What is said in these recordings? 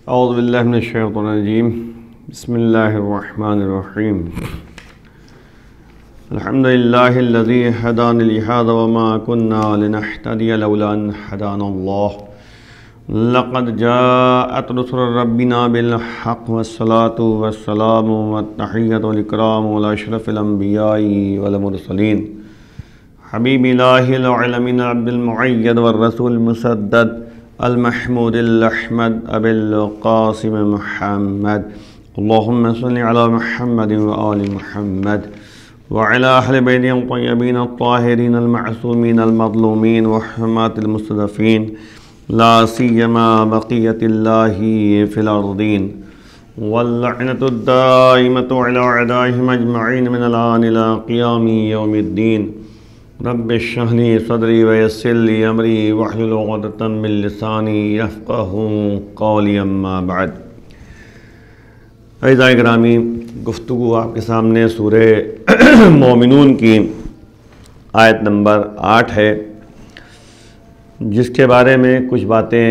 اعوذ باللہ من الشیطان الرجیم بسم اللہ الرحمن الرحیم الحمدللہ الذی ہدانا لہذا وما كنا لنہتدی لولا ان ہدانا اللہ لقد جاءت رسل ربنا بالحق والصلاة والسلام والتحیۃ والاکرام علی اشرف الانبیاء والمرسلین حبیب الہ العالمین عبد المعید والرسول المسدد المحمود الاحمد ابی القاسم محمد اللہم صلی علی محمد وآل محمد وعلى اہل بیت الطیبین الطاہرین المعصومین المظلومین وحرمات المستضعفین لا سیما بقیت اللہ فی الارضین واللعنۃ الدائمۃ علی اعدائہم اجمعین من الآن الى قیام یوم الدین رب اشرح لی صدری ویسر لی امری واحلل عقدۃ من لسانی یفقہوا قولی اما بعد۔ اعزائے گرامی، گفتگو آپ کے سامنے سورہ مومنون کی آیت نمبر 8 ہے، جس کے بارے میں کچھ باتیں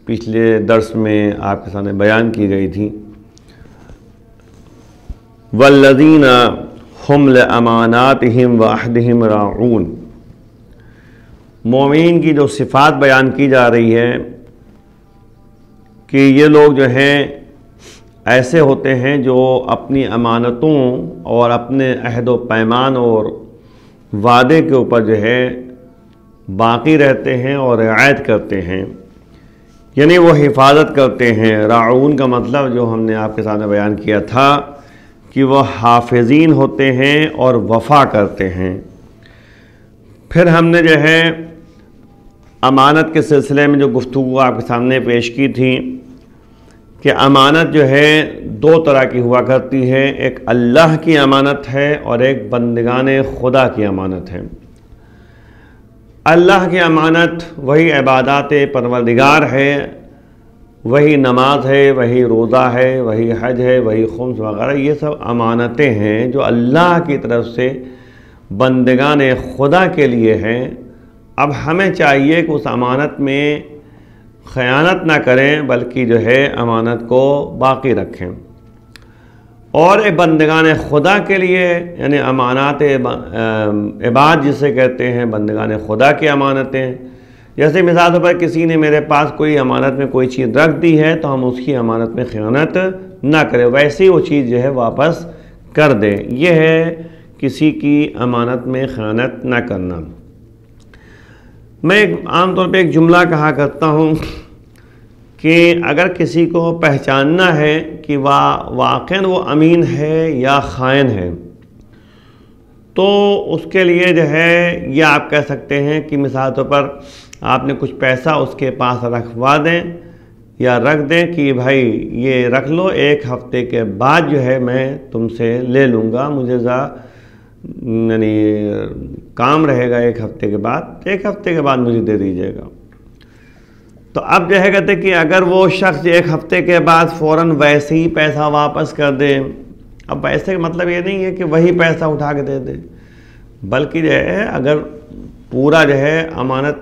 پچھلے درس میں آپ کے سامنے بیان کی گئی تھی۔ والذین ہم لاماناتہم وعہدہم راعون، مومنین کی جو صفات بیان کی جا رہی ہے کہ یہ لوگ جو ہیں ایسے ہوتے ہیں جو اپنی امانتوں اور اپنے عہد و پیمان اور وعدے کے اوپر جو ہے باقی رہتے ہیں اور رعایت کرتے ہیں، یعنی وہ حفاظت کرتے ہیں۔ راعون کا مطلب جو ہم نے آپ کے سامنے بیان کیا تھا کہ وہ حافظین ہوتے ہیں اور وفا کرتے ہیں۔ پھر ہم نے جو ہے امانت کے سلسلے میں جو گفتگو آپ کے سامنے پیش کی تھی کہ امانت جو ہے دو طرح کی ہوا کرتی ہے، ایک اللہ کی امانت ہے اور ایک بندگان خدا کی امانت ہے۔ اللہ کی امانت وہی عبادات پروردگار ہے، وہی نماز ہے، وہی روزہ ہے، وہی حج ہے، وہی خمس وغیرہ، یہ سب امانتیں ہیں جو اللہ کی طرف سے بندگان خدا کے لیے ہیں۔ اب ہمیں چاہیے کہ اس امانت میں خیانت نہ کریں بلکہ جو ہے امانت کو باقی رکھیں۔ اور بندگان خدا کے لیے یعنی امانات عباد جسے کہتے ہیں، بندگان خدا کی امانتیں، جیسے مثال طور پر کسی نے میرے پاس کوئی امانت میں کوئی چیز رکھ دی ہے تو ہم اس کی امانت میں خیانت نہ کریں، ویسے ہی وہ چیز جو ہے واپس کر دیں۔ یہ ہے کسی کی امانت میں خیانت نہ کرنا۔ میں عام طور پہ ایک جملہ کہا کرتا ہوں کہ اگر کسی کو پہچاننا ہے کہ واقعاً وہ امین ہے یا خائن ہے تو اس کے لیے جو ہے یہ آپ کہہ سکتے ہیں کہ مثال طور پر آپ نے کچھ پیسہ اس کے پاس رکھوا دیں یا رکھ دیں کہ بھائی یہ رکھ لو، 1 ہفتے کے بعد جو ہے میں تم سے لے لوں گا، مجھے یعنی کام رہے گا 1 ہفتے کے بعد، 1 ہفتے کے بعد مجھے دے دیجیے گا۔ تو اب جو ہے کہتے کہ اگر وہ شخص 1 ہفتے کے بعد فوراً ویسے ہی پیسہ واپس کر دے، اب ویسے کا مطلب یہ نہیں ہے کہ وہی پیسہ اٹھا کے دے دے، بلکہ جو ہے اگر پورا جو ہے امانت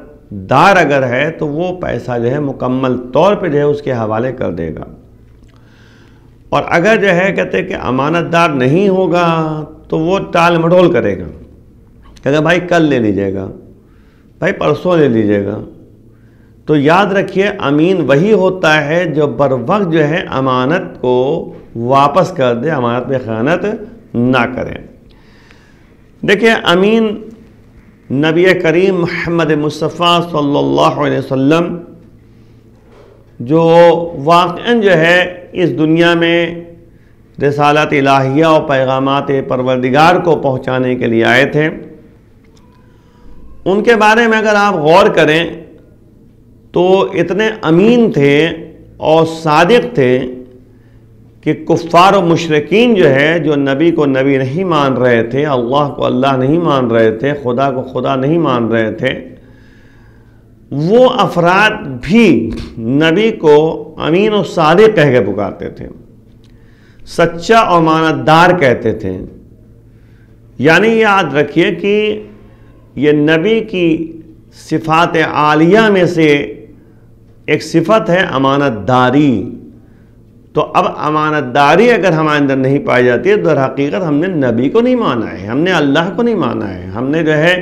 دار اگر ہے تو وہ پیسہ جو ہے مکمل طور پہ جو ہے اس کے حوالے کر دے گا۔ اور اگر جو ہے کہتے کہ امانت دار نہیں ہوگا تو وہ ٹال مٹول کرے گا، کہ بھائی کل لے لیجیے گا، بھائی پرسوں لے لیجیے گا۔ تو یاد رکھیے امین وہی ہوتا ہے جو بر وقت جو ہے امانت کو واپس کر دے، امانت میں خیانت نہ کرے۔ دیکھیے امین نبی کریم محمد مصطفیٰ صلی اللہ علیہ وسلم جو واقعاً جو ہے اس دنیا میں رسالت الہیہ اور پیغامات پروردگار کو پہنچانے کے لیے آئے تھے، ان کے بارے میں اگر آپ غور کریں تو اتنے امین تھے اور صادق تھے کہ کفار و مشرکین جو ہے جو نبی کو نبی نہیں مان رہے تھے، اللہ کو اللہ نہیں مان رہے تھے، خدا کو خدا نہیں مان رہے تھے، وہ افراد بھی نبی کو امین و صادق کہہ کے پکارتے تھے، سچا اور امانت دار کہتے تھے۔ یعنی یاد رکھیے کہ یہ نبی کی صفات عالیہ میں سے ایک صفت ہے امانت داری. تو اب امانت داری اگر ہمارے اندر نہیں پائی جاتی ہے تو در حقیقت ہم نے نبی کو نہیں مانا ہے, ہم نے اللہ کو نہیں مانا ہے, ہم نے جو ہے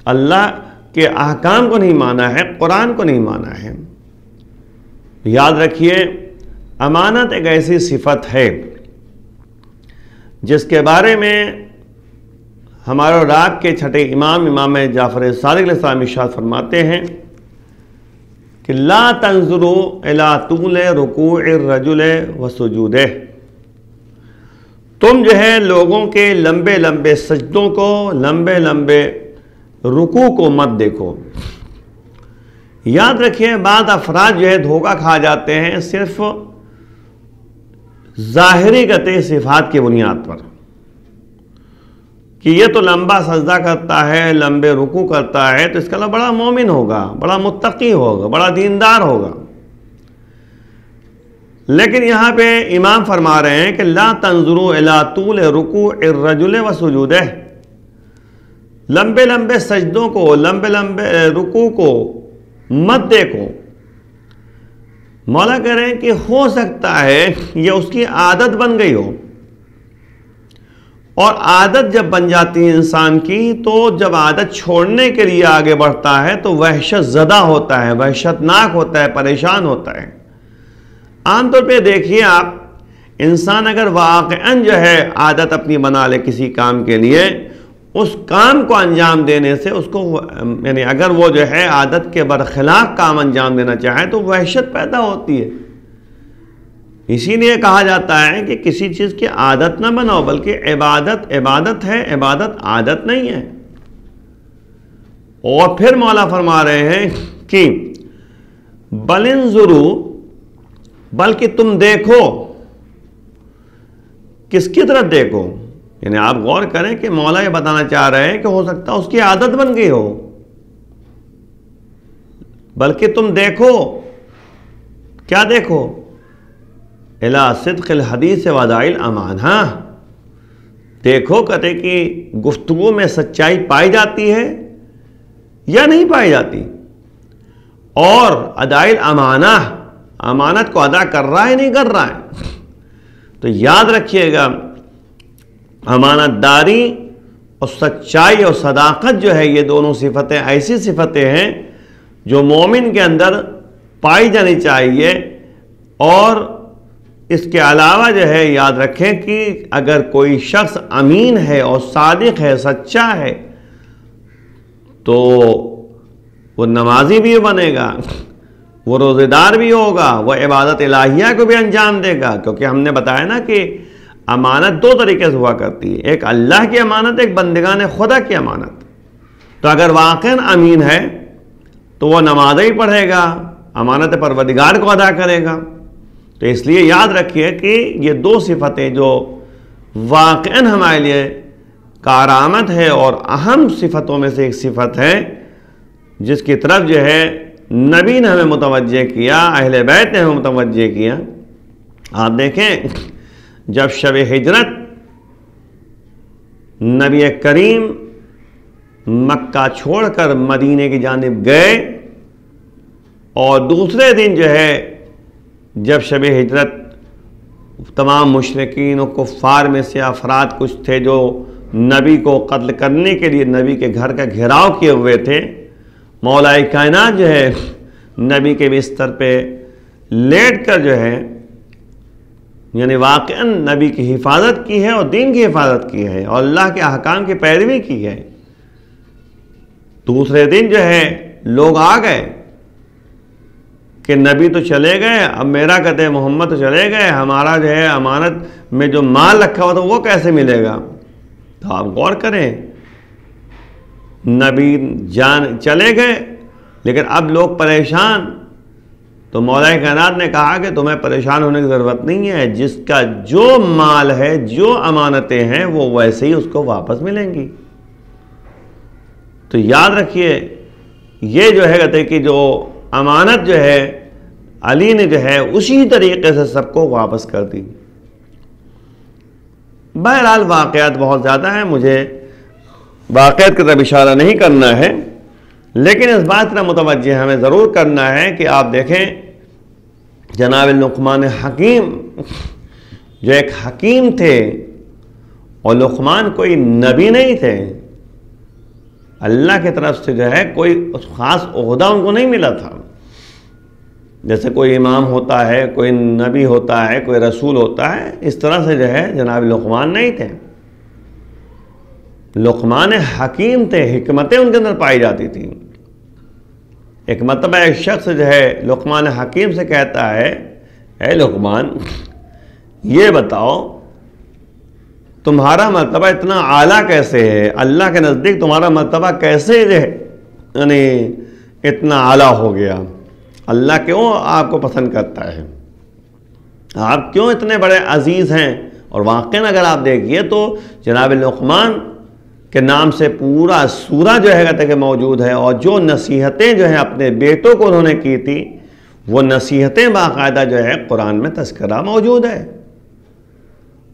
اللہ کے احکام کو نہیں مانا ہے, قرآن کو نہیں مانا ہے. یاد رکھیے امانت ایک ایسی صفت ہے جس کے بارے میں ہمارے راگ کے چھٹے امام جعفر صادق علیہ السلام ارشاد فرماتے ہیں کہ لا تنظروا الی طول رکوع الرجل وسجودہ. تم جو ہے لوگوں کے لمبے لمبے سجدوں کو, لمبے لمبے رکوع کو مت دیکھو. یاد رکھیے بعض افراد جو ہے دھوکہ کھا جاتے ہیں صرف ظاہری قطعی صفات کی بنیاد پر کہ یہ تو لمبا سجدہ کرتا ہے, لمبے رکوع کرتا ہے, تو اس کا بڑا مومن ہوگا, بڑا متقی ہوگا, بڑا دیندار ہوگا. لیکن یہاں پہ امام فرما رہے ہیں کہ لا تنظروا الی طول رکوع الرجل وسجودہ. لمبے لمبے سجدوں کو, لمبے لمبے رکوع کو مت دیکھو. مولا کہہ رہے ہیں کہ ہو سکتا ہے یہ اس کی عادت بن گئی ہو, اور عادت جب بن جاتی ہے انسان کی تو جب عادت چھوڑنے کے لیے آگے بڑھتا ہے تو وحشت زدہ ہوتا ہے, وحشت ناک ہوتا ہے, پریشان ہوتا ہے. عام طور پہ دیکھیے آپ, انسان اگر واقعاً جو ہے عادت اپنی بنا لے کسی کام کے لیے, اس کام کو انجام دینے سے اس کو یعنی اگر وہ جو ہے عادت کے برخلاف کام انجام دینا چاہے تو وحشت پیدا ہوتی ہے. اسی لیے کہا جاتا ہے کہ کسی چیز کی عادت نہ بناؤ, بلکہ عبادت عبادت ہے, عبادت عادت نہیں ہے. اور پھر مولا فرما رہے ہیں کہ بل انظروا, بلکہ تم دیکھو. کس کی طرف دیکھو؟ یعنی آپ غور کریں کہ مولا یہ بتانا چاہ رہے ہیں کہ ہو سکتا ہے اس کی عادت بن گئی ہو. بلکہ تم دیکھو, کیا دیکھو؟ الی صدق الحدیث واداء الامان. ہاں دیکھو کہتے کہ گفتگو میں سچائی پائی جاتی ہے یا نہیں پائی جاتی, اور اداء الامانہ, امانت کو ادا کر رہا ہے نہیں کر رہا ہے. تو یاد رکھیے گا امانت داری اور سچائی اور صداقت جو ہے یہ دونوں صفتیں ایسی صفتیں ہیں جو مومن کے اندر پائی جانی چاہیے. اور اس کے علاوہ جو ہے یاد رکھیں کہ اگر کوئی شخص امین ہے اور صادق ہے, سچا ہے, تو وہ نمازی بھی بنے گا, وہ روزے دار بھی ہوگا, وہ عبادت الہیہ کو بھی انجام دے گا. کیونکہ ہم نے بتایا نا کہ امانت دو طریقے سے ہوا کرتی ہے, ایک اللہ کی امانت, ایک بندگان خدا کی امانت. تو اگر واقعاً امین ہے تو وہ نماز ہی پڑھے گا, امانت پروردگار کو ادا کرے گا. تو اس لیے یاد رکھیے کہ یہ دو صفتیں جو واقعاً ہمارے لیے کارآمد ہے اور اہم صفتوں میں سے ایک صفت ہے جس کی طرف جو ہے نبی نے ہمیں متوجہ کیا, اہل بیت نے ہمیں متوجہ کیا. آپ دیکھیں جب شب ہجرت نبی کریم مکہ چھوڑ کر مدینے کی جانب گئے, اور دوسرے دن جو ہے جب شب ہجرت تمام مشرکین و کفار میں سے افراد کچھ تھے جو نبی کو قتل کرنے کے لیے نبی کے گھر کا گھیراؤ کیے ہوئے تھے, مولا کائنات جو ہے نبی کے بستر پہ لیٹ کر جو ہے یعنی واقعاً نبی کی حفاظت کی ہے اور دین کی حفاظت کی ہے اور اللہ کے احکام کی پیروی کی ہے. دوسرے دن جو ہے لوگ آ گئے کہ نبی تو چلے گئے, اب میرا کہتے ہیں محمد تو چلے گئے, ہمارا جو ہے امانت میں جو مال رکھا ہوا تھا وہ کیسے ملے گا. تو آپ غور کریں, نبی جان چلے گئے لیکن اب لوگ پریشان. تو مولا کائنات نے کہا کہ تمہیں پریشان ہونے کی ضرورت نہیں ہے, جس کا جو مال ہے, جو امانتیں ہیں وہ ویسے ہی اس کو واپس ملیں گی. تو یاد رکھیے یہ جو ہے کہتے کہ جو امانت جو ہے علی نے جو ہے اسی طریقے سے سب کو واپس کر دی. بہرحال واقعات بہت زیادہ ہیں, مجھے واقعیت کی طرف اشارہ نہیں کرنا ہے، لیکن اس بات کا متوجہ ہمیں ضرور کرنا ہے کہ آپ دیکھیں جناب لقمان حکیم جو ایک حکیم تھے، اور لقمان کوئی نبی نہیں تھے، اللہ کی طرف سے جو ہے کوئی خاص عہدہ ان کو نہیں ملا تھا، جیسے کوئی امام ہوتا ہے، کوئی نبی ہوتا ہے، کوئی رسول ہوتا ہے، اس طرح سے جو ہے جناب لقمان نہیں تھے۔ لقمان حکیم تھے، حکمتیں ان کے اندر پائی جاتی تھیں۔ ایک مرتبہ ایک شخص جو ہے لقمان حکیم سے کہتا ہے، اے لقمان یہ بتاؤ تمہارا مرتبہ اتنا اعلیٰ کیسے ہے، اللہ کے نزدیک تمہارا مرتبہ کیسے جو ہے یعنی اتنا اعلیٰ ہو گیا، اللہ کیوں آپ کو پسند کرتا ہے، آپ کیوں اتنے بڑے عزیز ہیں؟ اور واقعاً اگر آپ دیکھیے تو جناب لقمان کے نام سے پورا سورہ جو ہے کہ موجود ہے، اور جو نصیحتیں جو ہیں اپنے بیٹوں کو انہوں نے کی تھی وہ نصیحتیں باقاعدہ جو ہے قرآن میں تذکرہ موجود ہے۔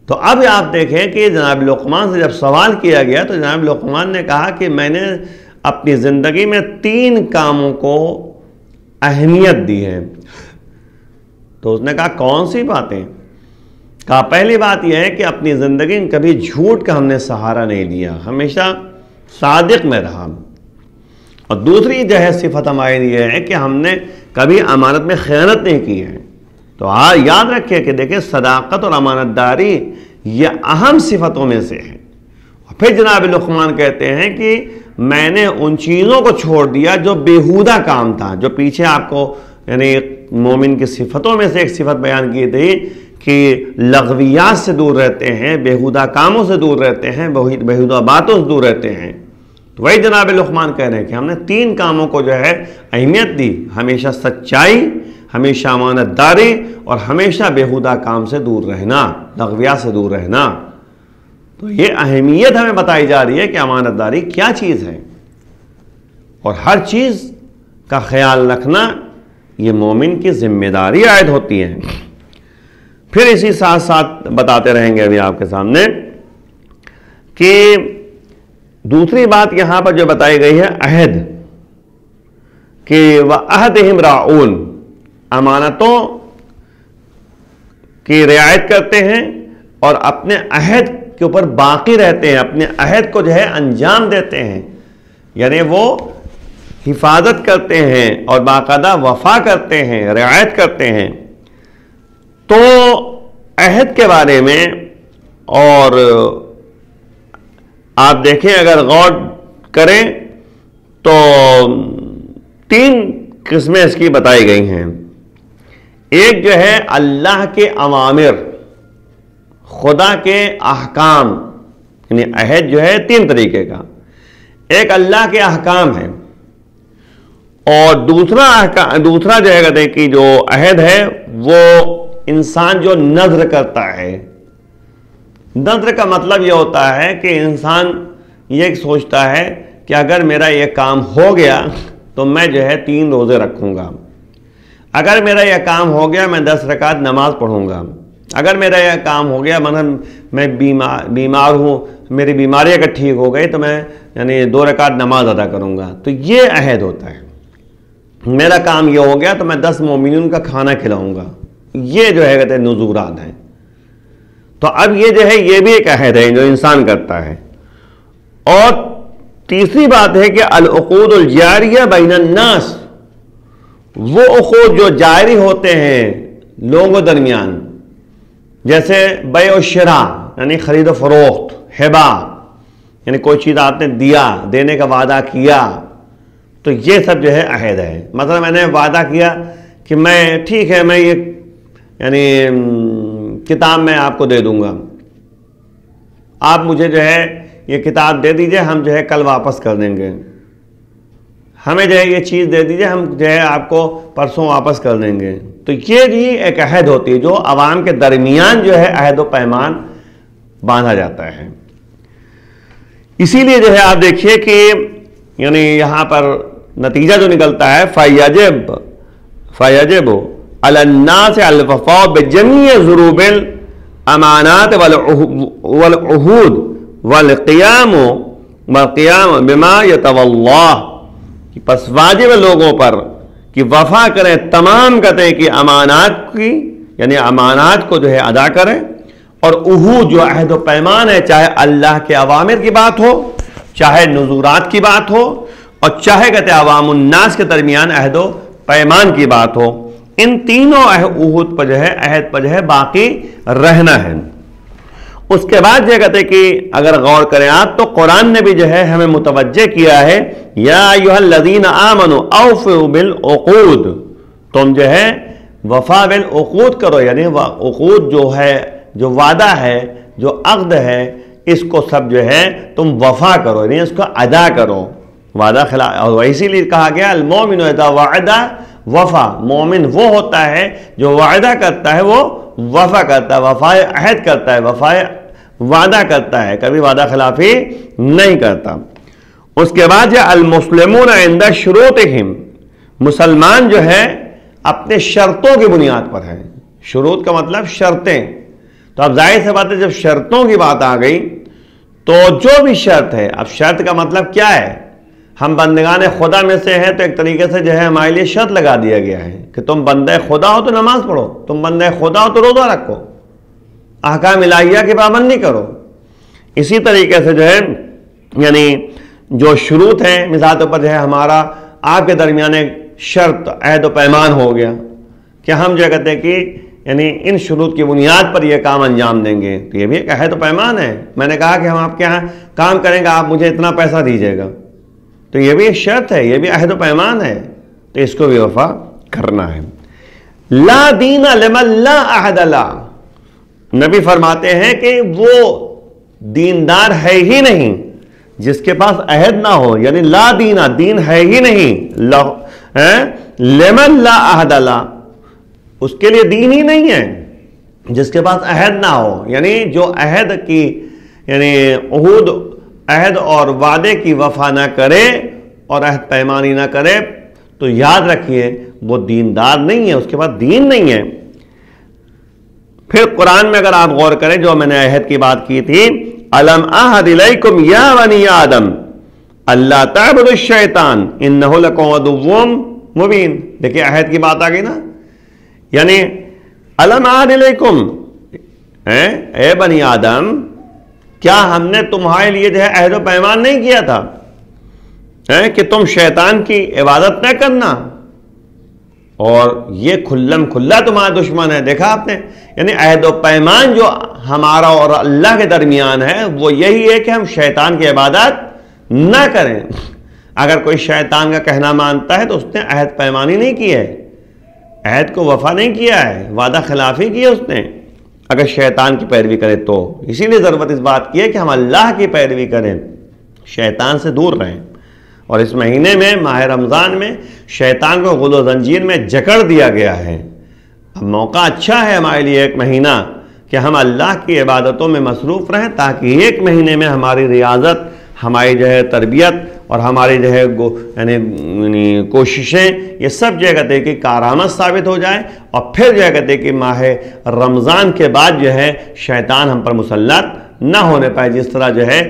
تو اب آپ دیکھیں کہ جناب لقمان سے جب سوال کیا گیا تو جناب لقمان نے کہا کہ میں نے اپنی زندگی میں 3 کاموں کو اہمیت دی ہے۔ تو اس نے کہا کون سی باتیں؟ کہا پہلی بات یہ ہے کہ اپنی زندگی میں کبھی جھوٹ کا ہم نے سہارا نہیں لیا، ہمیشہ صادق میں رہا، اور دوسری جو ہے صفت ہماری یہ ہے کہ ہم نے کبھی امانت میں خیانت نہیں کی ہے۔ تو یاد رکھیں کہ دیکھیں صداقت اور امانت داری یہ اہم صفتوں میں سے ہے۔ اور پھر جناب لقمان کہتے ہیں کہ میں نے ان چیزوں کو چھوڑ دیا جو بیہودہ کام تھا، جو پیچھے آپ کو یعنی مومن کی صفتوں میں سے ایک صفت بیان کی تھی کہ لغویات سے دور رہتے ہیں، بیہودہ کاموں سے دور رہتے ہیں، بیہودہ باتوں سے دور رہتے ہیں۔ تو وہی جناب لقمان کہہ رہے ہیں کہ ہم نے 3 کاموں کو جو ہے اہمیت دی، ہمیشہ سچائی، ہمیشہ امانت داری، اور ہمیشہ بیہودہ کام سے دور رہنا، لغویات سے دور رہنا۔ تو یہ اہمیت ہمیں بتائی جا رہی ہے کہ امانت داری کیا چیز ہے، اور ہر چیز کا خیال رکھنا یہ مومن کی ذمہ داری عائد ہوتی ہے۔ پھر اسی ساتھ ساتھ بتاتے رہیں گے ابھی آپ کے سامنے کہ دوسری بات یہاں پر جو بتائی گئی ہے عہد، کہ وَعَهْدِهِمْ رَاعُونَ، امانتوں کی رعایت کرتے ہیں اور اپنے عہد کے اوپر باقی رہتے ہیں، اپنے عہد کو جو ہے انجام دیتے ہیں، یعنی وہ حفاظت کرتے ہیں اور باقاعدہ وفا کرتے ہیں، رعایت کرتے ہیں۔ تو عہد کے بارے میں اور آپ دیکھیں اگر غور کریں تو 3 قسمیں اس کی بتائی گئی ہیں۔ ایک جو ہے اللہ کے اوامر، خدا کے احکام، یعنی عہد جو ہے 3 طریقے کا، ایک اللہ کے احکام ہے، اور دوسرا جو ہے کہتے ہیں کہ جو عہد ہے وہ انسان جو نذر کرتا ہے۔ نذر کا مطلب یہ ہوتا ہے کہ انسان یہ سوچتا ہے کہ اگر میرا یہ کام ہو گیا تو میں جو ہے 3 روزے رکھوں گا، اگر میرا یہ کام ہو گیا میں 10 رکعت نماز پڑھوں گا، اگر میرا یہ کام ہو گیا میں بیمار ہوں، میری بیماری اگر ٹھیک ہو گئی تو میں یعنی 2 رکعت نماز ادا کروں گا۔ تو یہ عہد ہوتا ہے، میرا کام یہ ہو گیا تو میں 10 مومنین کا کھانا کھلاؤں گا، یہ جو ہے کہتے ہیں نذورات ہیں۔ تو اب یہ جو ہے یہ بھی ایک عہد ہے جو انسان کرتا ہے۔ اور تیسری بات ہے کہ العقود الجاریہ بین الناس، وہ عقود جو جاری ہوتے ہیں لوگوں درمیان، جیسے بیع و شراء یعنی خرید و فروخت، ہبہ یعنی کوئی چیز آپ نے دیا، دینے کا وعدہ کیا، تو یہ سب جو ہے عہد ہے۔ مثلا میں نے وعدہ کیا کہ میں ٹھیک ہے میں یہ یعنی کتاب میں آپ کو دے دوں گا، آپ مجھے جو ہے یہ کتاب دے دیجئے، ہم جو ہے کل واپس کر دیں گے، ہمیں جو ہے یہ چیز دے دیجئے، ہم جو ہے آپ کو پرسوں واپس کر دیں گے۔ تو یہ بھی ایک عہد ہوتی ہے جو عوام کے درمیان جو ہے عہد و پیمان باندھا جاتا ہے۔ اسی لیے جو ہے آپ دیکھیے کہ یعنی یہاں پر نتیجہ جو نکلتا ہے فَيَجِبُ عَلَى النَّاسِ الْوَفَاءُ بِجَمِيعِ ضُرُوبِ الْأَمَانَاتِ وَالْعُهُودِ وَالْقِيَامُ والقیام بما یتولا، پس واجب لوگوں پر کہ وفا کریں تمام قطع کی امانات کی، یعنی امانات کو جو ہے ادا کریں، اور عہود جو عہد و پیمان ہے، چاہے اللہ کے اوامر کی بات ہو، چاہے نذورات کی بات ہو، اور چاہے کہتے عوام الناس کے درمیان عہد و پیمان کی بات ہو، ان تینوں عہد پر جو ہے عہد پر جو ہے باقی رہنا ہے۔ اس کے بعد جو کہتے کہ اگر غور کریں آپ تو قرآن نے بھی جو ہے ہمیں متوجہ کیا ہے، یا ایھا الذین آمنوا اوفوا بالعقود، تم جو ہے وفا بالعقود کرو، یعنی عقود جو ہے، جو وعدہ ہے، جو عقد ہے، اس کو سب جو ہے تم وفا کرو، یعنی اس کو ادا کرو، وعدہ خلاف۔ اور اسی لیے کہا گیا المومن اذا وعد وفا، مومن وہ ہوتا ہے جو وعدہ کرتا ہے وہ وفا کرتا ہے، وفائے عہد کرتا ہے، وفائے وعدہ کرتا ہے، کبھی وعدہ خلافی نہیں کرتا۔ اس کے بعد یہ المسلمون عند شروطہم، مسلمان جو ہے اپنے شرطوں کی بنیاد پر ہے۔ شروط کا مطلب شرطیں، تو اب ظاہر سے بات ہے جب شرطوں کی بات آ گئی تو جو بھی شرط ہے، اب شرط کا مطلب کیا ہے؟ ہم بندگان خدا میں سے ہیں تو ایک طریقے سے جو ہے ہمارے لیے شرط لگا دیا گیا ہے کہ تم بندہ خدا ہو تو نماز پڑھو، تم بندہ خدا ہو تو روزہ رکھو، احکام الہیہ کی پابندی کرو۔ اسی طریقے سے جو ہے یعنی جو شروط ہیں، مثال طور پر جو ہے ہمارا آپ کے درمیان ایک شرط عہد و پیمان ہو گیا کہ ہم جو کہتے ہیں کہ یعنی ان شروط کی بنیاد پر یہ کام انجام دیں گے، تو یہ بھی ایک عہد و پیمان ہے۔ میں نے کہا کہ ہم آپ کے یہاں کام کریں گے، آپ مجھے اتنا پیسہ دیجیے گا، تو یہ بھی ایک شرط ہے، یہ بھی عہد و پیمان ہے، تو اس کو بھی وفا کرنا ہے۔ لا دین لمن لا عہد لا، نبی فرماتے ہیں کہ وہ دیندار ہے ہی نہیں جس کے پاس عہد نہ ہو، یعنی لا دینا، دین ہے ہی نہیں، لمن لا عہد لا، اس کے لیے دین ہی نہیں ہے جس کے پاس عہد نہ ہو، یعنی جو عہد کی یعنی عہود، عہد اور وعدے کی وفا نہ کرے اور عہد پیمانی نہ کرے تو یاد رکھیے وہ دیندار نہیں ہے، اس کے پاس دین نہیں ہے۔ پھر قرآن میں اگر آپ غور کریں جو میں نے عہد کی بات کی تھی، الم اعہد الیکم یا بنی آدم اللہ تعبدوا الشیطان انہ لکم عدو مبین، دیکھیں عہد کی بات آ گئی نا، یعنی الم اعہد الیکم، اے بنی آدم کیا ہم نے تمہارے لیے جو ہے عہد و پیمان نہیں کیا تھا کہ تم شیطان کی عبادت نہ کرنا، اور یہ کھلم کھلا تمہارا دشمن ہے۔ دیکھا آپ نے، یعنی عہد و پیمان جو ہمارا اور اللہ کے درمیان ہے وہ یہی ہے کہ ہم شیطان کی عبادت نہ کریں۔ اگر کوئی شیطان کا کہنا مانتا ہے تو اس نے عہد پیمانی نہیں کی ہے، عہد کو وفا نہیں کیا ہے، وعدہ خلافی کی ہے اس نے، اگر شیطان کی پیروی کرے تو۔ اسی لیے ضرورت اس بات کی ہے کہ ہم اللہ کی پیروی کریں، شیطان سے دور رہیں۔ اور اس مہینے میں، ماہ رمضان میں، شیطان کو غل و زنجیر میں جکڑ دیا گیا ہے۔ اب موقع اچھا ہے ہمارے لیے ایک مہینہ کہ ہم اللہ کی عبادتوں میں مصروف رہیں، تاکہ ایک مہینے میں ہماری ریاضت، ہماری جو ہے تربیت اور ہماری جو ہے یعنی کوششیں، یہ جو کہتے ہیں کہ کارآمد ثابت ہو جائے، اور پھر جو کہتے ہیں کہ ماہ رمضان کے بعد جو ہے شیطان ہم پر مسلط نہ ہونے پائے۔ جس طرح جو ہے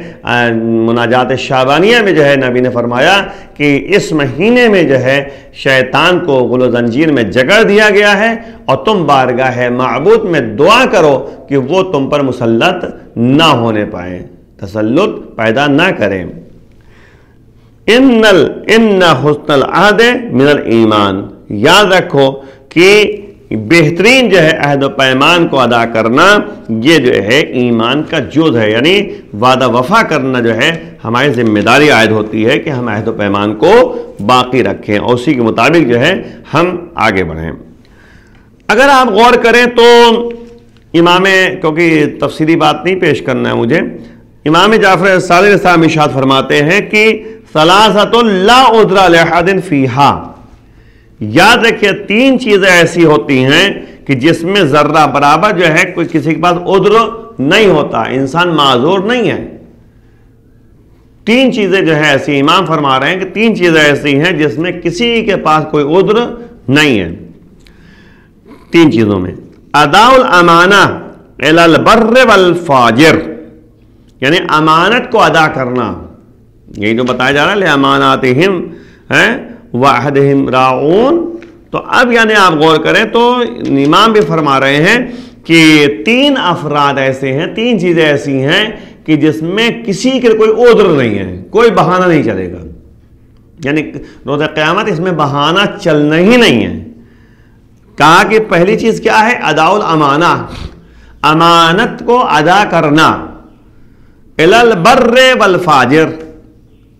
مناجات شعبانیہ میں جو ہے نبی نے فرمایا کہ اس مہینے میں جو ہے شیطان کو غل و زنجیر میں جکڑ دیا گیا ہے، اور تم بارگاہ معبود میں دعا کرو کہ وہ تم پر مسلط نہ ہونے پائے، تسلط پیدا نہ کریں۔ ان حسن العہد من الایمان، یاد رکھو کہ بہترین جو ہے عہد و پیمان کو ادا کرنا یہ جو ہے ایمان کا جز ہے، یعنی وعدہ وفا کرنا جو ہے ہماری ذمہ داری عائد ہوتی ہے کہ ہم عہد و پیمان کو باقی رکھیں اور اسی کے مطابق جو ہے ہم آگے بڑھیں۔ اگر آپ غور کریں تو امام، کیونکہ تفصیلی بات نہیں پیش کرنا ہے مجھے، امام جعفر صادق صاحب ارشاد فرماتے ہیں کہ ثلاثۃ لا عذر لأحد فیہا، یاد رکھیے تین چیزیں ایسی ہوتی ہیں کہ جس میں ذرہ برابر جو ہے کوئی کسی کے پاس عذر نہیں ہوتا، انسان معذور نہیں ہے۔ تین چیزیں جو ہے ایسی، امام فرما رہے ہیں کہ تین چیزیں ایسی ہیں جس میں کسی کے پاس کوئی عذر نہیں ہے۔ تین چیزوں میں اداء الامانہ الی البر والفاجر، یعنی امانت کو ادا کرنا، یہی جو بتایا جا رہا ہے لِأَمَانَاتِهِمْ وَعَهْدِهِمْ رَاعُونَ. تو اب یعنی آپ غور کریں تو امام بھی فرما رہے ہیں کہ 3 افراد ایسے ہیں، 3 چیزیں ایسی ہیں کہ جس میں کسی کے کوئی عذر نہیں ہے، کوئی بہانہ نہیں چلے گا. یعنی روز قیامت اس میں بہانہ چلنا ہی نہیں ہے. کہا کہ پہلی چیز کیا ہے؟ اداء الامانہ، امانت کو ادا کرنا. الی البر والفاجر،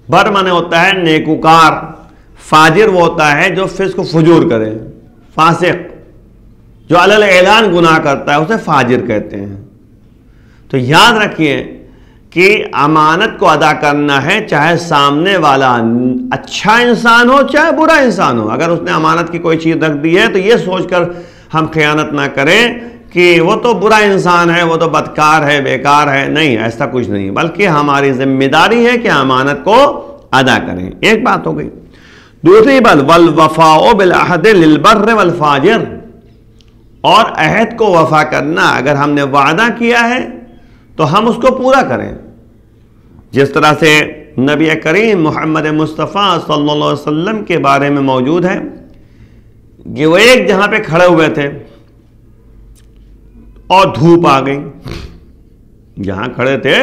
بر مانے ہوتا ہے نیکوکار، فاجر وہ ہوتا ہے جو فسق و فجور کرے، فاسق جو علی الاعلان گناہ کرتا ہے اسے فاجر کہتے ہیں. تو یاد رکھیے کہ امانت کو ادا کرنا ہے، چاہے سامنے والا اچھا انسان ہو چاہے برا انسان ہو. اگر اس نے امانت کی کوئی چیز رکھ دی ہے تو یہ سوچ کر ہم خیانت نہ کریں کہ وہ تو برا انسان ہے، وہ تو بدکار ہے، بیکار ہے. نہیں، ایسا کچھ نہیں، بلکہ ہماری ذمہ داری ہے کہ امانت کو ادا کریں. ایک بات ہو گئی. دوسری بات والوفاء بالعہد للبر والفاجر، اور عہد کو وفا کرنا. اگر ہم نے وعدہ کیا ہے تو ہم اس کو پورا کریں. جس طرح سے نبی کریم محمد مصطفیٰ صلی اللہ علیہ وسلم کے بارے میں موجود ہے کہ وہ ایک جہاں پہ کھڑے ہوئے تھے اور دھوپ آ گئی. جہاں کھڑے تھے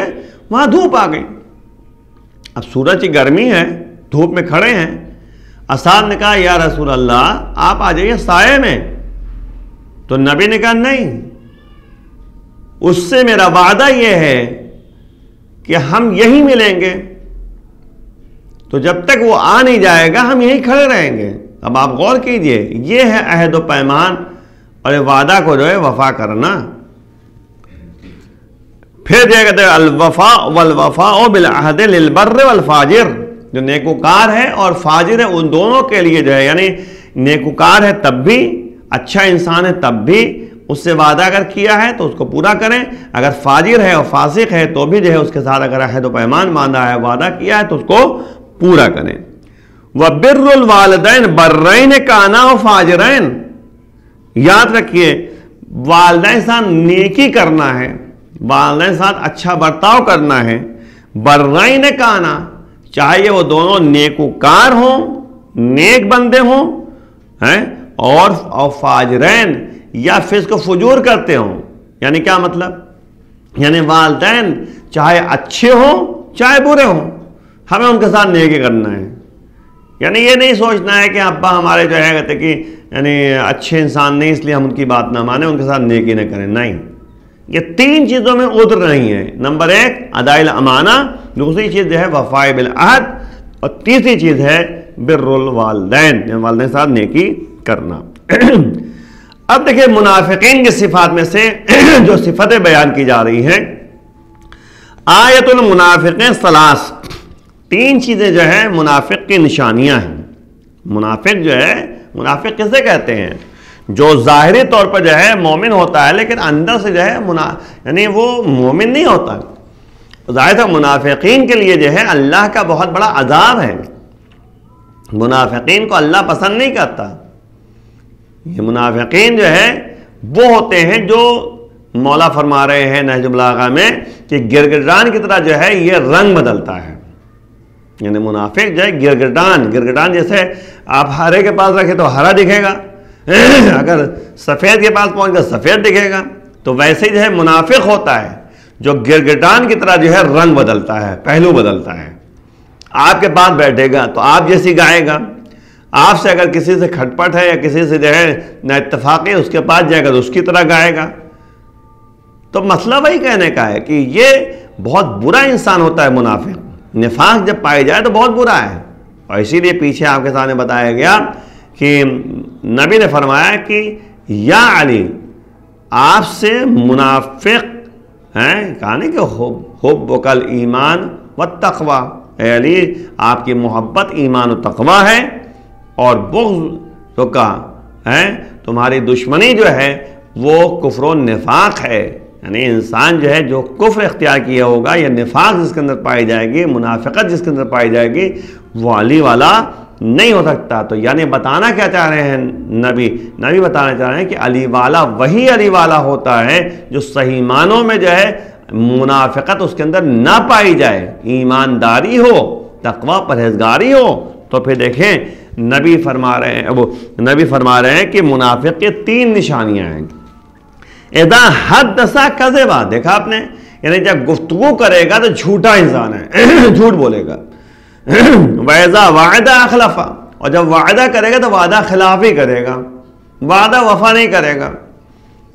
وہاں دھوپ آ گئی. اب سورج کی گرمی ہے، دھوپ میں کھڑے ہیں. اصحاب نے کہا یا رسول اللہ آپ آ جائیے سائے میں. تو نبی نے کہا نہیں، اس سے میرا وعدہ یہ ہے کہ ہم یہی ملیں گے، تو جب تک وہ آ نہیں جائے گا ہم یہی کھڑے رہیں گے. اب آپ غور کیجئے، یہ ہے عہد و پیمان اور وعدہ کو جو ہے وفا کرنا. پھر جو کہتے ہیں الوفاء والوفاء بالعہد للبر والفاجر، جو نیکوکار ہے اور فاجر ہے ان دونوں کے لیے جو ہے، یعنی نیکوکار ہے تب بھی، اچھا انسان ہے تب بھی اس سے وعدہ اگر کیا ہے تو اس کو پورا کریں. اگر فاجر ہے اور فاسق ہے تو بھی جو ہے اس کے ساتھ اگر عہد و پیمان باندھا ہے، وعدہ کیا ہے تو اس کو پورا کریں. وَبِرُّ الْوَالِدَيْنِ بَرَّيْنِ كَانَا وَفَاجِرَيْنِ، یاد رکھیے والدین ساتھ نیکی کرنا ہے، والدین ساتھ اچھا برتاؤ کرنا ہے. برّین کانا، چاہے وہ دونوں نیکوکار ہوں، نیک بندے ہوں، اور فاجرین یا فسق و فجور کرتے ہوں. یعنی کیا مطلب؟ یعنی والدین چاہے اچھے ہوں چاہے برے ہوں، ہمیں ان کے ساتھ نیکی کرنا ہے. یعنی یہ نہیں سوچنا ہے کہ ابا ہمارے جو ہے کہتے کہ یعنی اچھے انسان نہیں اس لیے ہم ان کی بات نہ مانیں، ان کے ساتھ نیکی نہ کریں. نہیں، یہ 3 چیزوں میں عذر نہیں ہے. نمبر 1 اداء الامانہ، دوسری چیز جو ہے وفاء بالعہد، اور تیسری چیز ہے بر الوالدین، یعنی والدین ساتھ نیکی کرنا. اب دیکھیں منافقین کی صفات میں سے جو صفتیں بیان کی جا رہی ہیں، آیت المنافقین ثلاث، 3 چیزیں جو ہے منافق کی نشانیاں ہیں. منافق جو ہے، منافق کسے کہتے ہیں؟ جو ظاہری طور پر جو ہے مومن ہوتا ہے لیکن اندر سے جو ہے یعنی وہ مومن نہیں ہوتا. ظاہر منافقین کے لیے جو ہے اللہ کا بہت بڑا عذاب ہے. منافقین کو اللہ پسند نہیں کرتا. یہ منافقین جو ہے وہ ہوتے ہیں جو مولا فرما رہے ہیں نہج البلاغہ میں کہ گرگٹان کی طرح جو ہے یہ رنگ بدلتا ہے. یعنی منافق جو ہے گرگٹان جیسے آپ ہرے کے پاس رکھے تو ہرا دکھے گا، اگر سفید کے پاس پہنچ گا سفید دکھے گا. تو ویسے جو ہے منافق ہوتا ہے جو گرگٹان کی طرح جو ہے رنگ بدلتا ہے، پہلو بدلتا ہے. آپ کے پاس بیٹھے گا تو آپ جیسی گائے گا، آپ سے اگر کسی سے کھٹپٹ ہے یا کسی سے جو ہے نہ اتفاقی اس کے پاس جائے گا تو اس کی طرح گائے گا. تو مسئلہ وہی کہنے کا ہے کہ یہ بہت برا انسان ہوتا ہے منافق. نفاق جب پائے جائے تو بہت برا ہے. اور اسی لیے پیچھے آپ کے سامنے بتایا گیا کہ نبی نے فرمایا کہ یا علی، آپ سے منافق ہیں، کہا نہیں کہ حبک الایمان والتقوی، اے علی آپ کی محبت ایمان و تقوی ہے، اور بغض تو کہا ہے تمہاری دشمنی جو ہے وہ کفر و نفاق ہے. یعنی انسان جو ہے جو کفر اختیار کیا ہوگا یا نفاق جس کے اندر پائی جائے گی، منافقت جس کے اندر پائی جائے گی، وہ علی والا نہیں ہو سکتا. تو یعنی بتانا کیا چاہ رہے ہیں نبی بتانا چاہ رہے ہیں کہ علی والا وہی علی والا ہوتا ہے جو صحیح معنوں میں جو ہے منافقت اس کے اندر نہ پائی جائے، ایمانداری ہو تقوی پرہیزگاری ہو، تو پھر دیکھیں نبی فرما رہے ہیں کہ منافق کے 3 نشانیاں ہیں۔ اذا حدث کذبا، دیکھا آپ نے، یعنی جب گفتگو کرے گا تو جھوٹا انسان ہے، جھوٹ بولے گا۔ وَإِذَا وَعَدَ أَخْلَفَ، اور جب وعدہ کرے گا تو وعدہ خلاف ہی کرے گا، وعدہ وفا نہیں کرے گا۔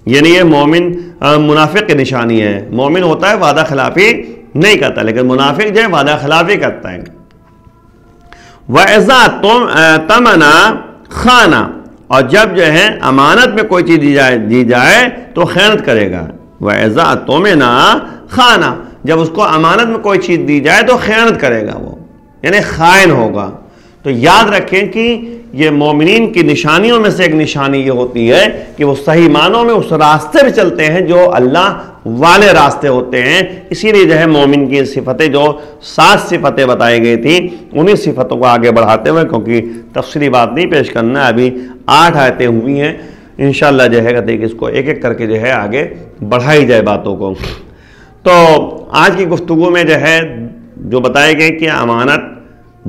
یعنی یہ مومن منافق کی نشانی ہے۔ مومن ہوتا ہے وعدہ خلافی نہیں کرتا، لیکن منافق جو ہے وعدہ خلافی کرتا ہے۔ وَإِذَا تَمَنَ خَانَ، اور جب جو ہے امانت میں کوئی چیز دی جائے تو خیانت کرے گا۔ وَإِذَا تُؤْمِنَ خَانَ، جب اس کو امانت میں کوئی چیز دی جائے تو خیانت کرے گا، وہ یعنی خائن ہوگا۔ تو یاد رکھیں کہ یہ مومنین کی نشانیوں میں سے ایک نشانی یہ ہوتی ہے کہ وہ صحیح معنوں میں اس راستے پہ چلتے ہیں جو اللہ والے راستے ہوتے ہیں۔ اسی لیے جو ہے مومن کی صفتیں، جو 7 صفتیں بتائی گئی تھیں، انہی صفتوں کو آگے بڑھاتے ہوئے، کیونکہ تفصیلی بات نہیں پیش کرنا ہے، ابھی 8 آیتیں ہوئی ہیں، انشاءاللہ جو ہے کہ اس کو ایک ایک کر کے جو ہے آگے بڑھائی جائے باتوں کو۔ تو آج کی گفتگو میں جو ہے جو بتائے گئے کہ امانت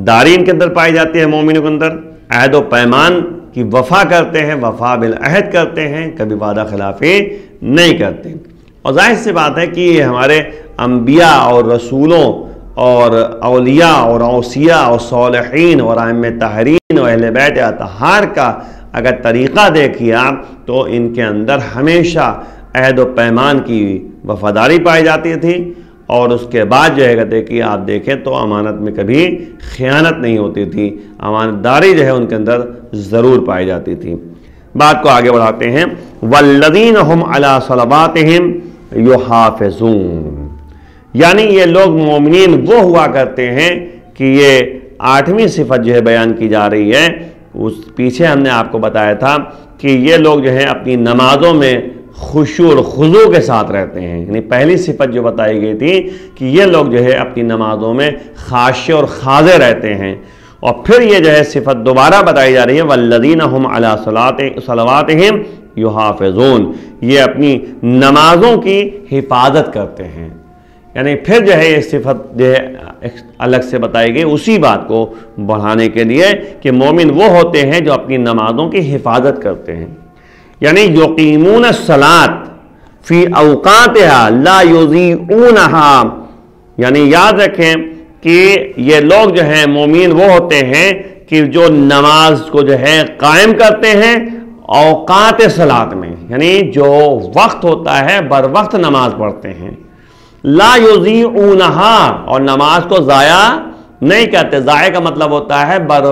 داری ان کے اندر پائی جاتی ہے، مومنوں کے اندر عہد و پیمان کی وفا کرتے ہیں، وفا بالعہد کرتے ہیں، کبھی وعدہ خلافی نہیں کرتے۔ اور ظاہر سی بات ہے کہ یہ ہمارے انبیاء اور رسولوں اور اولیاء اور اوصیاء اور صالحین اور ائمہ طاہرین اور اہل بیت اطہار کا اگر طریقہ دیکھیے آپ تو ان کے اندر ہمیشہ عہد و پیمان کی وفاداری پائی جاتی تھی، اور اس کے بعد جو ہے کہ آپ دیکھیں تو امانت میں کبھی خیانت نہیں ہوتی تھی، امانت داری جو ہے ان کے اندر ضرور پائی جاتی تھی۔ بات کو آگے بڑھاتے ہیں، والذین هم علی صلواتہم یحافظون، یعنی یہ لوگ مومنین وہ ہوا کرتے ہیں کہ یہ 8ویں صفت جو ہے بیان کی جا رہی ہے، اس پیچھے ہم نے آپ کو بتایا تھا کہ یہ لوگ جو ہے اپنی نمازوں میں خشوع اور خضوع کے ساتھ رہتے ہیں۔ یعنی پہلی صفت جو بتائی گئی تھی کہ یہ لوگ جو ہے اپنی نمازوں میں خاشع اور خاضع رہتے ہیں، اور پھر یہ جو ہے صفت دوبارہ بتائی جا رہی ہے، والذین هم علی صلواتہم یحافظون، یہ اپنی نمازوں کی حفاظت کرتے ہیں۔ یعنی پھر جو ہے یہ صفت جو ہے الگ سے بتائی گئی اسی بات کو بڑھانے کے لیے کہ مومن وہ ہوتے ہیں جو اپنی نمازوں کی حفاظت کرتے ہیں، یعنی یقیمون الصلاۃ فی اوقاتہا لا یضیعونہا، یعنی یاد رکھیں کہ یہ لوگ جو ہیں مومن وہ ہوتے ہیں کہ جو نماز کو جو ہے قائم کرتے ہیں اوقات صلاۃ میں، یعنی جو وقت ہوتا ہے بر وقت نماز پڑھتے ہیں، لا یضیعونہا، اور نماز کو ضائع نہیں کرتے۔ ضائع کا مطلب ہوتا ہے بر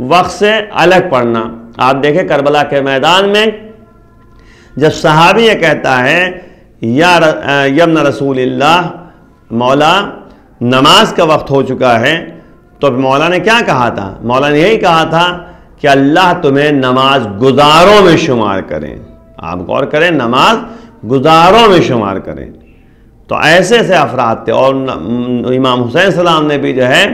وقت سے الگ پڑھنا۔ آپ دیکھیں کربلا کے میدان میں جب صحابی یہ کہتا ہے یا ابن رسول اللہ، مولا نماز کا وقت ہو چکا ہے، تو مولا نے کیا کہا تھا؟ مولا نے یہی کہا تھا کہ اللہ تمہیں نماز گزاروں میں شمار کریں۔ آپ غور کریں، نماز گزاروں میں شمار کریں۔ تو ایسے ایسے افراد تھے، اور امام حسین السلام نے بھی جو ہے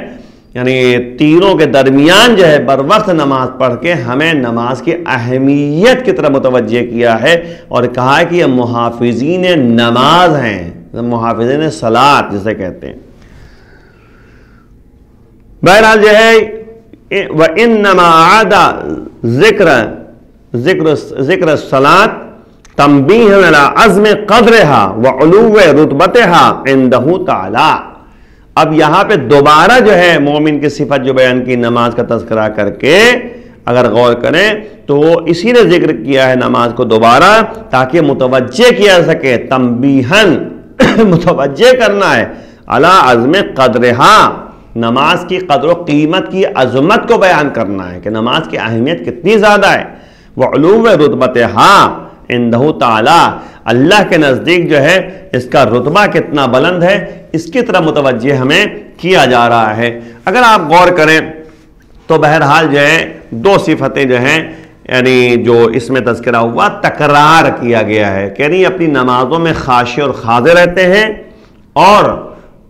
یعنی تینوں کے درمیان جو ہے بر وقت نماز پڑھ کے ہمیں نماز کی اہمیت کی طرف متوجہ کیا ہے، اور کہا ہے کہ یہ محافظین نماز ہیں، محافظین صلاۃ جسے کہتے ہیں۔ بہرحال جو ہے وَإِنَّمَا عَادَ ذکر الصلاۃ تنبیہ علی عظم قدرہا وعلو رتبتہا عندہ تعالی۔ اب یہاں پہ دوبارہ جو ہے مومن کی صفت جو بیان کی نماز کا تذکرہ کر کے اگر غور کریں تو وہ اسی نے ذکر کیا ہے نماز کو دوبارہ، تاکہ متوجہ کیا جا سکے، تنبیہن متوجہ کرنا ہے، علی عظم قدرہا، نماز کی قدر و قیمت کی عظمت کو بیان کرنا ہے کہ نماز کی اہمیت کتنی زیادہ ہے، وعلو رتبتہا عندہ تعالی، اللہ کے نزدیک جو ہے اس کا رتبہ کتنا بلند ہے، اس کی طرح متوجہ ہمیں کیا جا رہا ہے۔ اگر آپ غور کریں تو بہرحال جو ہے 2 صفتیں جو ہیں یعنی جو اس میں تذکرہ ہوا تکرار کیا گیا ہے کہ یعنی اپنی نمازوں میں خاشع اور خاضع رہتے ہیں، اور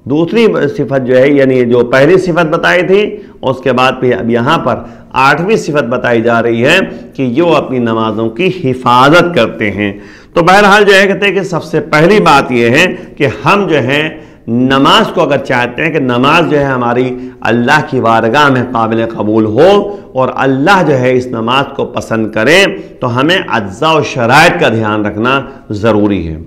دوسری صفت جو ہے یعنی جو پہلی صفت بتائی تھی اس کے بعد پھر اب یہاں پر 8ویں صفت بتائی جا رہی ہے کہ یہ اپنی نمازوں کی حفاظت کرتے ہیں۔ تو بہرحال جو ہے کہتے ہیں کہ سب سے پہلی بات یہ ہے کہ ہم جو ہیں نماز کو اگر چاہتے ہیں کہ نماز جو ہے ہماری اللہ کی بارگاہ میں قابل قبول ہو اور اللہ جو ہے اس نماز کو پسند کرے، تو ہمیں اجزاء و شرائط کا دھیان رکھنا ضروری ہے۔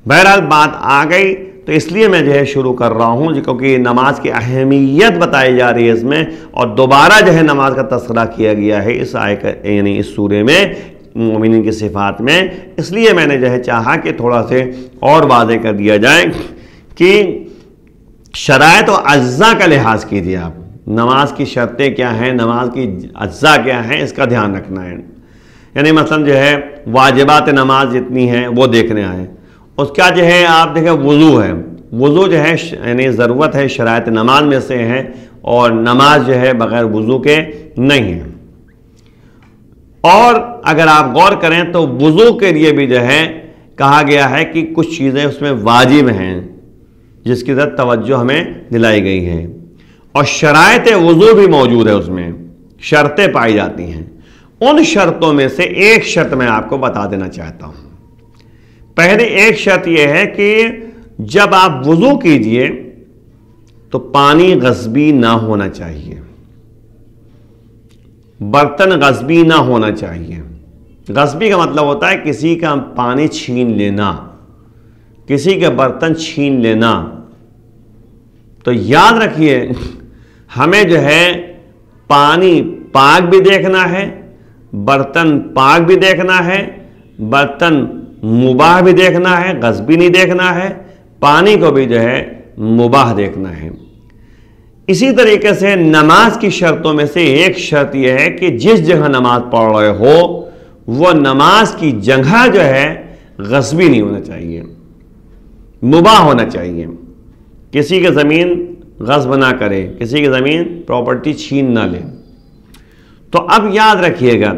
بہرحال بات آ گئی، تو اس لیے میں جو ہے شروع کر رہا ہوں کیونکہ نماز کی اہمیت بتائی جا رہی ہے اس میں، اور دوبارہ جو ہے نماز کا تذکرہ کیا گیا ہے اس آیت یعنی اس سورے میں مومنین کی صفات میں۔ اس لیے میں نے جو ہے چاہا کہ تھوڑا سے اور واضح کر دیا جائے کہ شرائط و اجزاء کا لحاظ کیجیے آپ، نماز کی شرطیں کیا ہیں، نماز کی اجزاء کیا ہیں، اس کا دھیان رکھنا ہے۔ یعنی مثلا جو ہے واجبات نماز جتنی ہیں وہ دیکھنے آئیں، اس کا جو ہے آپ دیکھیں وضو ہے، وضو جو ہے یعنی ضرورت ہے، شرائط نماز میں سے ہے، اور نماز جو ہے بغیر وضو کے نہیں ہے۔ اور اگر آپ غور کریں تو وضو کے لیے بھی جو ہے کہا گیا ہے کہ کچھ چیزیں اس میں واجب ہیں جس کی طرف توجہ ہمیں دلائی گئی ہے، اور شرائط وضو بھی موجود ہے، اس میں شرطیں پائی جاتی ہیں۔ ان شرطوں میں سے ایک شرط میں آپ کو بتا دینا چاہتا ہوں۔ پہلے ایک شرط یہ ہے کہ جب آپ وضو کیجئے تو پانی غصبی نہ ہونا چاہیے، برتن غصبی نہ ہونا چاہیے۔ غصبی کا مطلب ہوتا ہے کسی کا پانی چھین لینا، کسی کے برتن چھین لینا۔ تو یاد رکھیے ہمیں جو ہے پانی پاک بھی دیکھنا ہے، برتن پاک بھی دیکھنا ہے، برتن مباح بھی دیکھنا ہے، غصبی نہیں دیکھنا ہے، پانی کو بھی جو ہے مباح دیکھنا ہے۔ اسی طریقے سے نماز کی شرطوں میں سے ایک شرط یہ ہے کہ جس جگہ نماز پڑھ رہے ہو وہ نماز کی جگہ جو ہے غصبی نہیں ہونا چاہیے، مباح ہونا چاہیے۔ کسی کی زمین غصب نہ کرے، کسی کی زمین پراپرٹی چھین نہ لے۔ تو اب یاد رکھیے گا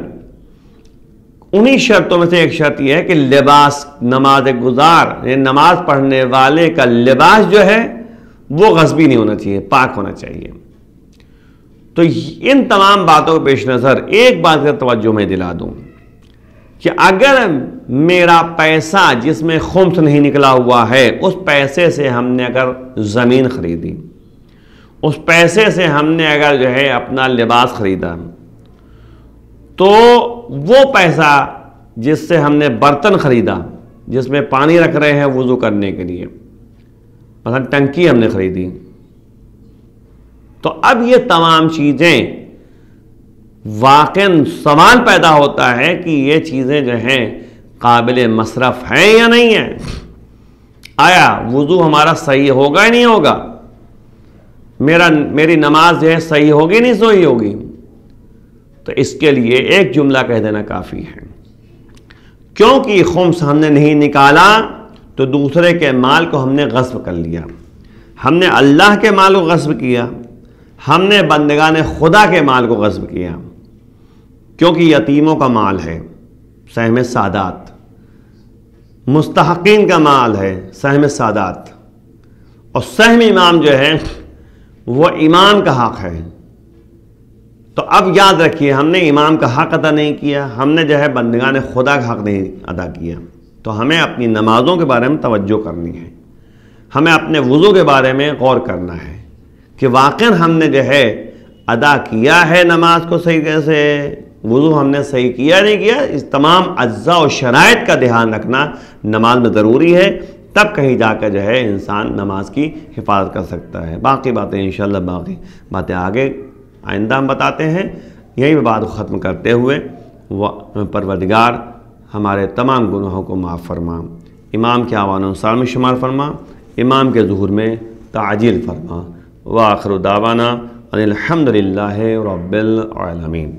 انہی شرطوں میں سے ایک شرط یہ ہے کہ لباس نماز گزار یعنی نماز پڑھنے والے کا لباس جو ہے وہ غصبی نہیں ہونا چاہیے، پاک ہونا چاہیے۔ تو ان تمام باتوں کے پیش نظر ایک بات کا توجہ میں دلا دوں کہ اگر میرا پیسہ جس میں خمس نہیں نکلا ہوا ہے، اس پیسے سے ہم نے اگر زمین خریدی، اس پیسے سے ہم نے اگر جو ہے اپنا لباس خریدا، تو وہ پیسہ جس سے ہم نے برتن خریدا، جس میں پانی رکھ رہے ہیں وضو کرنے کے لیے، مثلا ٹنکی ہم نے خریدی، تو اب یہ تمام چیزیں واقعاً سوال پیدا ہوتا ہے کہ یہ چیزیں جو ہیں قابل مصرف ہیں یا نہیں ہیں؟ آیا وضو ہمارا صحیح ہوگا یا نہیں ہوگا؟ میری نماز جو ہے صحیح ہوگی نہیں صحیح ہوگی؟ تو اس کے لیے ایک جملہ کہہ دینا کافی ہے، کیونکہ خمس ہم نے نہیں نکالا تو دوسرے کے مال کو ہم نے غصب کر لیا، ہم نے اللہ کے مال کو غصب کیا، ہم نے بندگان خدا کے مال کو غصب کیا، کیونکہ یتیموں کا مال ہے سہم سادات، مستحقین کا مال ہے سہم سادات، اور سہم امام جو ہے وہ امام کا حق ہے۔ تو اب یاد رکھیے ہم نے امام کا حق ادا نہیں کیا، ہم نے جو ہے بندگان خدا کا حق نہیں ادا کیا، تو ہمیں اپنی نمازوں کے بارے میں توجہ کرنی ہے، ہمیں اپنے وضو کے بارے میں غور کرنا ہے کہ واقعاً ہم نے جو ہے ادا کیا ہے نماز کو صحیح کیسے، وضو ہم نے صحیح کیا نہیں کیا۔ اس تمام اجزاء و شرائط کا دھیان رکھنا نماز میں ضروری ہے، تب کہیں جا کر جو ہے انسان نماز کی حفاظت کر سکتا ہے۔ باقی باتیں انشاءاللہ باقی باتیں آگے آئندہ ہم بتاتے ہیں۔ یہیں پہ بات کو ختم کرتے ہوئے پروردگار ہمارے تمام گناہوں کو معاف فرما، امام کے آوان انصار میں شمار فرما، امام کے ظہور میں تعجیل فرما۔ وآخر دعوانا ان الحمد للہ رب العالمین۔